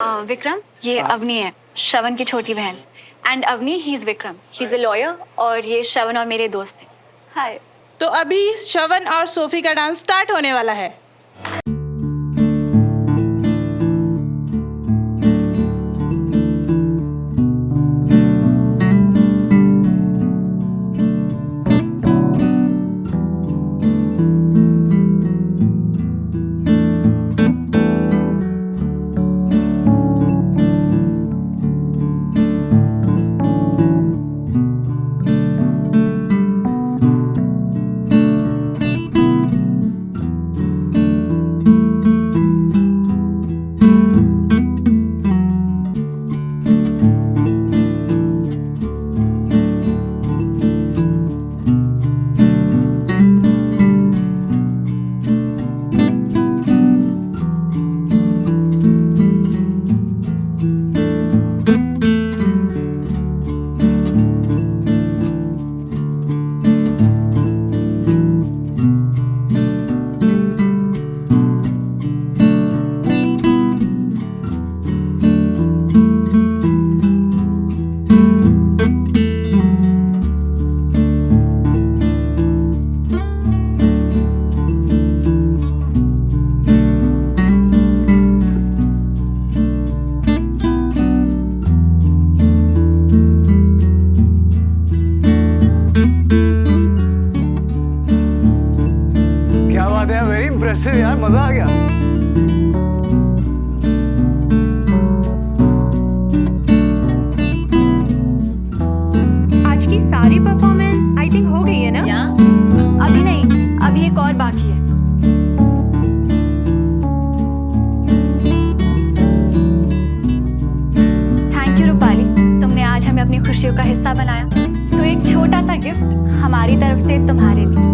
विक्रम, ये अवनी है, श्रवण की छोटी बहन। And Avani, he is Vikram, he is a lawyer, और ये श्रवण और मेरे दोस्त हैं। हाय। तो अभी श्रवण और सोफी का डांस स्टार्ट होने वाला है। वेरी इंप्रेसिव यार, मजा आ गया। आज की सारी परफॉर्मेंस आई थिंक हो गई है ना? या अभी नहीं, अभी एक और बाकी है। थैंक यू रूपाली, तुमने आज हमें अपनी खुशियों का हिस्सा बनाया। तो एक छोटा सा गिफ्ट हमारी तरफ से तुम्हारे लिए।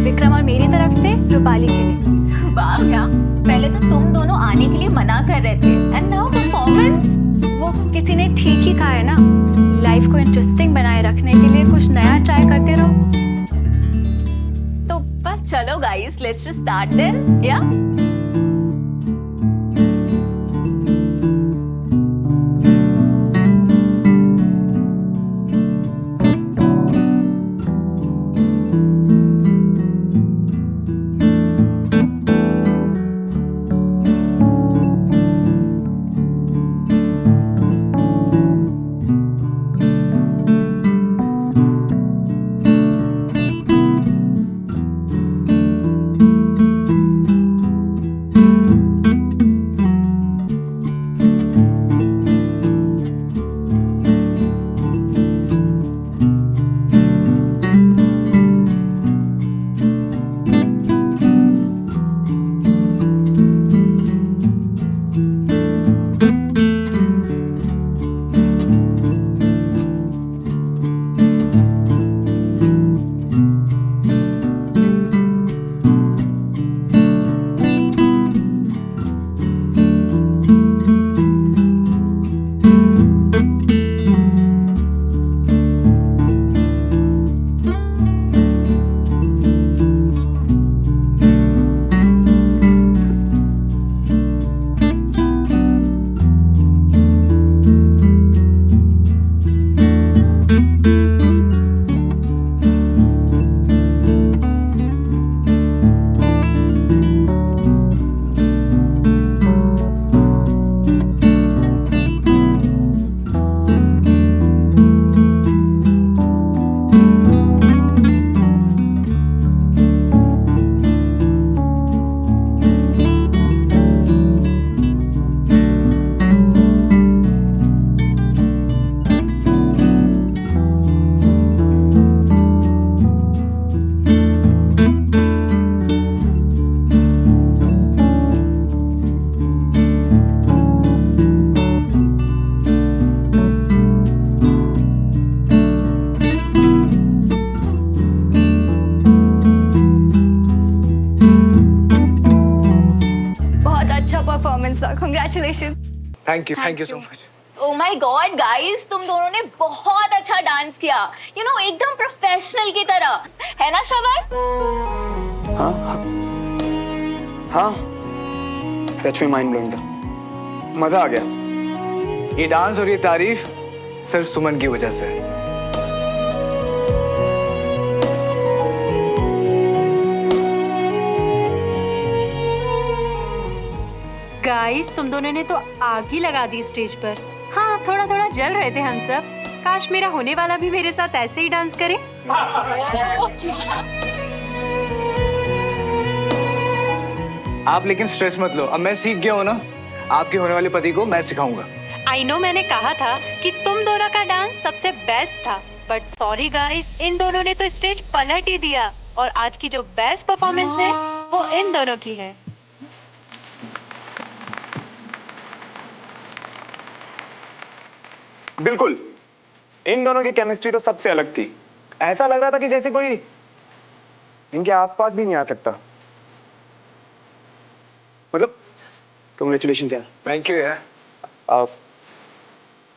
विक्रम और मेरी तरफ से रूपाली के लिए। वाह क्या, पहले तो तुम दोनों आने के लिए मना कर रहे थे एंड नाउ परफॉर्मेंस। वो किसी ने ठीक ही कहा है ना, लाइफ को इंटरेस्टिंग बनाए रखने के लिए कुछ नया ट्राई करते रहो। तो बस चलो guys, let's just start then. या परफॉर्मेंस था, congratulation. Thank you so much. Oh my God guys, तुम दोनों ने बहुत अच्छा डांस किया, यू नो एकदम प्रोफेशनल की तरह, है ना श्रवण? हाँ हाँ, सच में माइंड ब्लोइंग था, मजा आ गया। ये डांस और ये तारीफ सिर्फ सुमन की वजह से है। गाइस, तुम दोनों ने तो आग ही लगा दी स्टेज पर। हाँ, थोड़ा थोड़ा जल रहे थे हम सब। काश मेरा होने वाला भी मेरे साथ ऐसे ही डांस करे। आप लेकिन स्ट्रेस मत लो, अब मैं सीख गया हूँ ना, आपके होने वाले पति को मैं सिखाऊंगा। आई नो, मैंने कहा था कि तुम दोनों का डांस सबसे बेस्ट था, बट सॉरी गाइस, इन दोनों ने तो स्टेज पलट ही दिया और आज की जो बेस्ट परफॉर्मेंस है वो इन दोनों की है। बिल्कुल, इन दोनों की केमिस्ट्री तो सबसे अलग थी। ऐसा लग रहा था कि जैसे कोई इनके आसपास भी नहीं आ सकता। मतलब कांग्रेचुलेशंस यार। थैंक यू यार। आप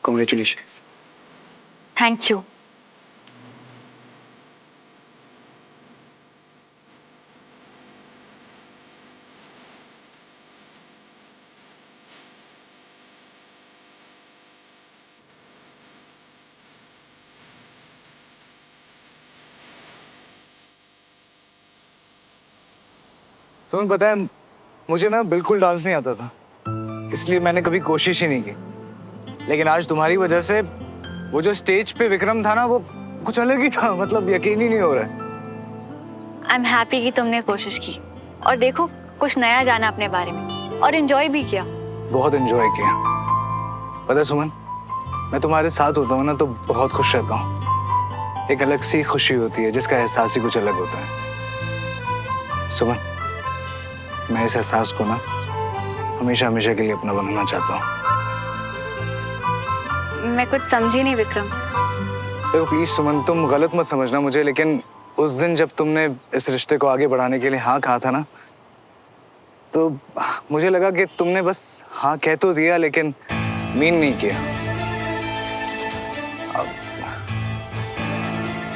कांग्रेचुलेशंस। Thank you. तुम्हें पता है, मुझे ना बिल्कुल डांस नहीं आता था, इसलिए मैंने कभी कोशिश ही नहीं की। लेकिन आज तुम्हारी वजह से वो जो स्टेज पे विक्रम था ना, वो कुछ अलग ही था। मतलब यकीन ही नहीं हो रहा है। आई एम हैप्पी कि तुमने कोशिश की और देखो कुछ नया जाना अपने बारे में और एंजॉय भी किया। बहुत एंजॉय किया। पता है सुमन, मैं तुम्हारे साथ होता हूँ ना तो बहुत खुश रहता हूँ। एक अलग सी खुशी होती है जिसका एहसास ही कुछ अलग होता है। सुमन, मैं इस एहसास को ना हमेशा हमेशा के लिए अपना बनाना चाहता हूँ। मैं कुछ समझी नहीं विक्रम। देखो प्लीज सुमन, तुम गलत मत समझना मुझे, लेकिन उस दिन जब तुमने इस रिश्ते को आगे बढ़ाने के लिए हाँ कहा था ना, तो मुझे लगा कि तुमने बस हाँ कह तो दिया लेकिन मीन नहीं किया।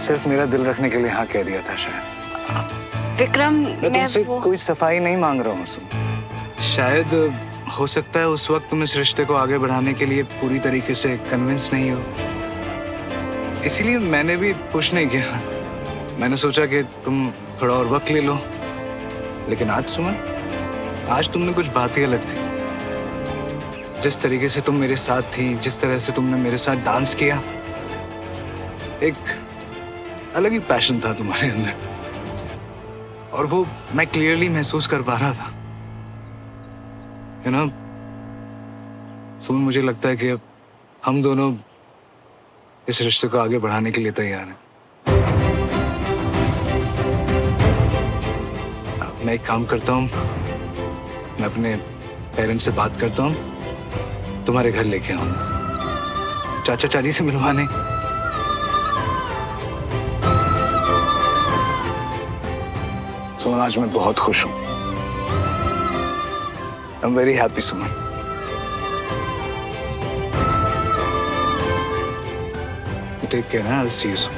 सिर्फ मेरा दिल रखने के लिए हाँ कह दिया था शायद। विक्रम, मैं तुमसे कोई सफाई नहीं मांग रहा हूँ सुन। शायद हो सकता है उस वक्त तुम इस रिश्ते को आगे बढ़ाने के लिए पूरी तरीके से कन्विंस नहीं हो, इसीलिए मैंने भी पुश नहीं किया। मैंने सोचा कि तुम थोड़ा और वक्त ले लो। लेकिन आज सुमन, आज तुमने कुछ बात ही अलग थी। जिस तरीके से तुम मेरे साथ थी, जिस तरह से तुमने मेरे साथ डांस किया, एक अलग ही पैशन था तुम्हारे अंदर, और वो मैं क्लियरली महसूस कर पा रहा था। यू नो सुमन, मुझे लगता है कि हम दोनों इस रिश्ते को आगे बढ़ाने के लिए तैयार हैं। मैं एक काम करता हूँ, मैं अपने पेरेंट्स से बात करता हूँ, तुम्हारे घर लेके आऊँ, चाचा चाची से मिलवाने। सुमन, आज मैं बहुत खुश हूँ। I am very happy Suman. Take care, I'll see you soon.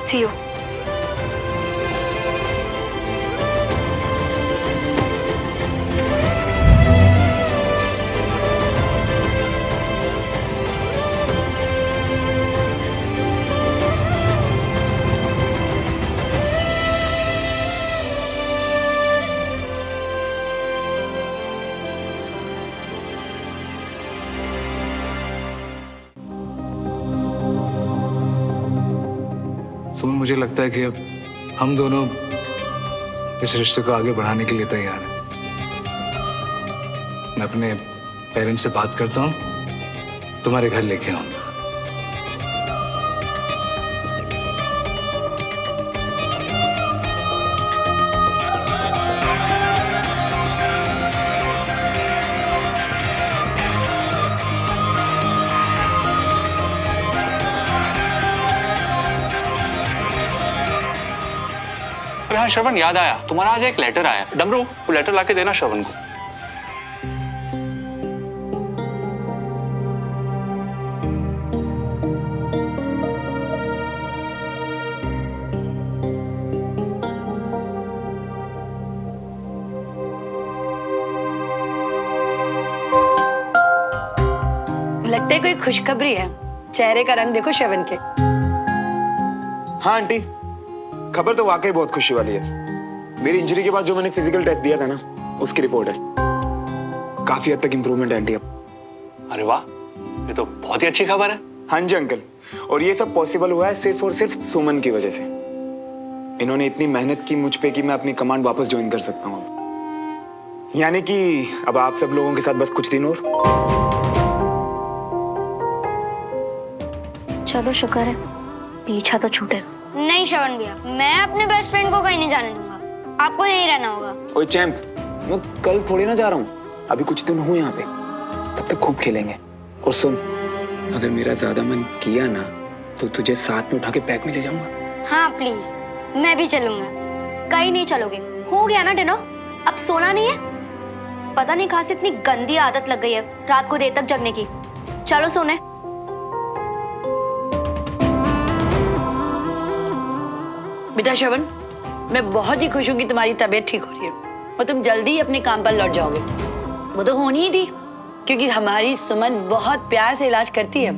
See you. सुमन, मुझे लगता है कि अब हम दोनों इस रिश्ते को आगे बढ़ाने के लिए तैयार हैं। मैं अपने पेरेंट्स से बात करता हूँ, तुम्हारे घर लेके आऊंगा। अरे हाँ श्रवण, याद आया, तुम्हारा आज एक लेटर आया। डमरू, वो लेटर लाके देना श्रवण को। देखो कोई खुशखबरी है, चेहरे का रंग देखो श्रवण के। हाँ आंटी, खबर तो वाकई बहुत खुशी वाली है। मेरी इंजरी के बाद जो मैंने फिजिकल टेस्ट दिया था ना, उसकी रिपोर्ट है। काफी हद तक इंप्रूवमेंट है आंटी अब। अरे वाह, ये तो बहुत ही अच्छी खबर है। हाँ जी अंकल, और ये सब पॉसिबल हुआ है सिर्फ और सिर्फ सुमन की वजह से। इन्होंने इतनी मेहनत की मुझ पे कि मैं अपनी कमांड वापस ज्वाइन कर सकता हूँ। यानी कि अब आप सब लोगों के साथ बस कुछ दिन और। चलो शुक्र है, पीछा तो छूटे। नहीं श्रवण भैया, मैं अपने बेस्ट फ्रेंड को कहीं नहीं जाने दूंगा। आपको यहीं रहना होगा। ओए चैंप, मैं कल थोड़ी ना जा रहा हूँ, अभी कुछ दिन हो यहाँ पे, तब तक खूब खेलेंगे। और सुन, अगर मेरा ज्यादा मन किया ना तो तुझे साथ में उठा के पैक में ले जाऊंगा। हाँ प्लीज, मैं भी चलूंगा। कहीं नहीं चलोगे, हो गया ना डिनर, अब सोना नहीं है। पता नहीं कहाँ से इतनी गंदी आदत लग गई है रात को देर तक जगने की। चलो सोने। बेटा श्रवण, मैं बहुत ही खुश हूँ कि तुम्हारी तबीयत ठीक हो रही है और तुम जल्दी ही अपने काम पर लौट जाओगे। वो तो होनी ही थी, क्योंकि हमारी सुमन बहुत प्यार से इलाज करती है,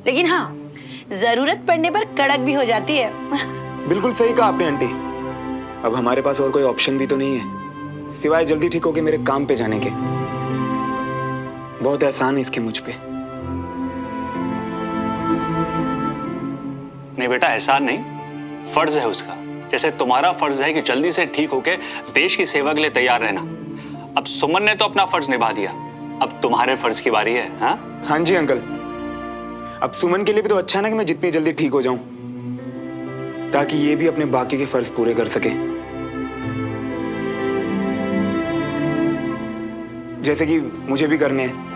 लेकिन हाँ, जरूरत पड़ने पर कड़क भी हो जाती है। बिल्कुल सही कहा आपने आंटी। अब हमारे पास और कोई ऑप्शन भी तो नहीं है सिवाय जल्दी ठीक होके मेरे काम पे जाने के। बहुत एहसान है इसके मुझ पे। नहीं बेटा, एहसान नहीं, फर्ज है उसका। जैसे तुम्हारा फर्ज है कि जल्दी से ठीक होके देश की सेवा के लिए तैयार रहना। अब सुमन ने तो अपना फर्ज निभा दिया, अब तुम्हारे फर्ज की बारी है। हाँ जी अंकल, अब सुमन के लिए भी तो अच्छा है ना कि मैं जितनी जल्दी ठीक हो जाऊं, ताकि ये भी अपने बाकी के फर्ज पूरे कर सके, जैसे कि मुझे भी करने हैं।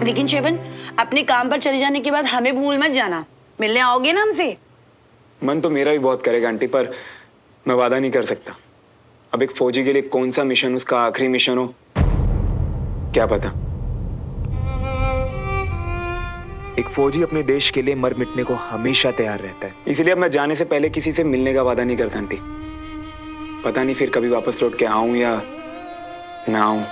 लेकिन श्रवण, अपने काम पर चले जाने के बाद हमें भूल मत जाना। मिलने आओगे ना हमसे? मन तो मेरा भी बहुत करेगा आंटी, पर मैं वादा नहीं कर सकता। अब एक फौजी के लिए कौन सा मिशन उसका आखिरी मिशन हो, क्या पता। एक फौजी अपने देश के लिए मर मिटने को हमेशा तैयार रहता है। इसलिए अब मैं जाने से पहले किसी से मिलने का वादा नहीं करता आंटी। पता नहीं फिर कभी वापस लौट के आऊं या ना आऊं।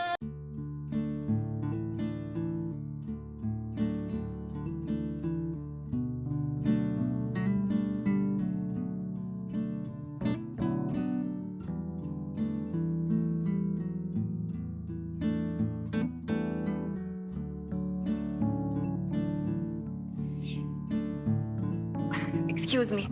Excuse me.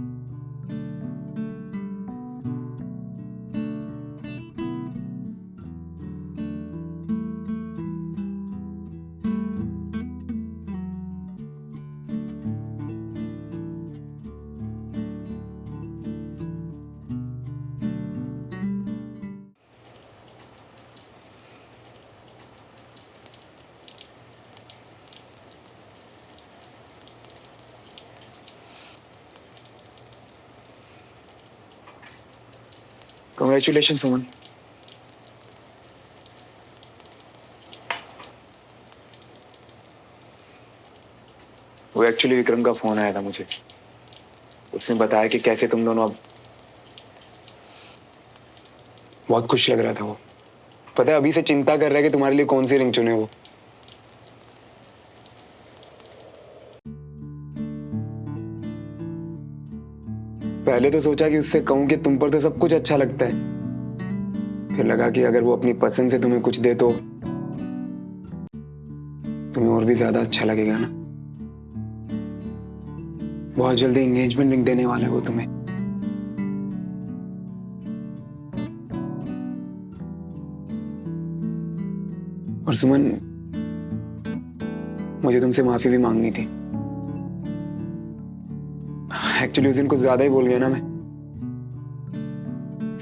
Congratulations सुमन। वो एक्चुअली विक्रम का फोन आया था मुझे। उसने बताया कि कैसे तुम दोनों अब। बहुत खुश लग रहा था वो। पता है, अभी से चिंता कर रहा है कि तुम्हारे लिए कौन सी रिंग चुने वो। पहले तो सोचा कि उससे कहूं कि तुम पर तो सब कुछ अच्छा लगता है, फिर लगा कि अगर वो अपनी पसंद से तुम्हें कुछ दे तो तुम्हें और भी ज्यादा अच्छा लगेगा ना। बहुत जल्दी एंगेजमेंट रिंग देने वाला है वो तुम्हें। और सुमन, मुझे तुमसे माफी भी मांगनी थी। एक्चुअली उस दिन कुछ ज्यादा ही बोल गया ना मैं।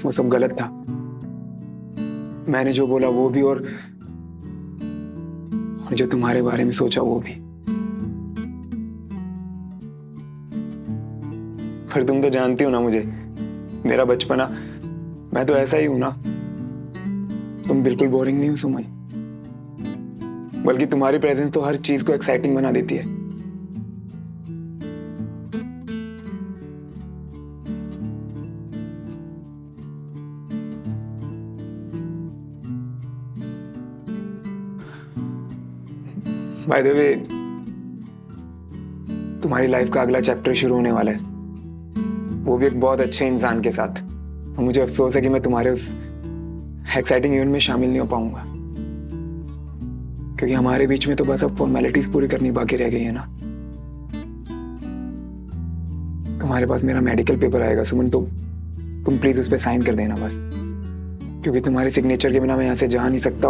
वो सब गलत था। मैंने जो बोला वो भी, और जो तुम्हारे बारे में सोचा वो भी। पर तुम तो जानती हो ना मुझे, मेरा बचपना, मैं तो ऐसा ही हूं ना। तुम बिल्कुल बोरिंग नहीं हो सुमन, बल्कि तुम्हारी प्रेजेंस तो हर चीज को एक्साइटिंग बना देती है। बाय द वे, तुम्हारी लाइफ का अगला चैप्टर शुरू होने वाला है, वो भी एक बहुत अच्छे इंसान के साथ। और मुझे अफसोस है कि मैं तुम्हारे उस एक्साइटिंग इवेंट में शामिल नहीं हो पाऊंगा, क्योंकि हमारे बीच में तो बस अब फॉर्मेलिटीज पूरी करनी बाकी रह गई है ना। तुम्हारे पास मेरा मेडिकल पेपर आएगा सुमन, तो तुम प्लीज उस पर साइन कर देना बस, क्योंकि तुम्हारे सिग्नेचर के बिना मैं यहाँ से जा नहीं सकता।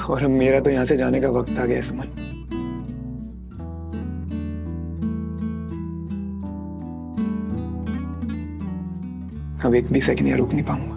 और मेरा तो यहाँ से जाने का वक्त आ गया है सुमन। अब एक भी सेकंड यहाँ रुक नहीं पाऊंगा।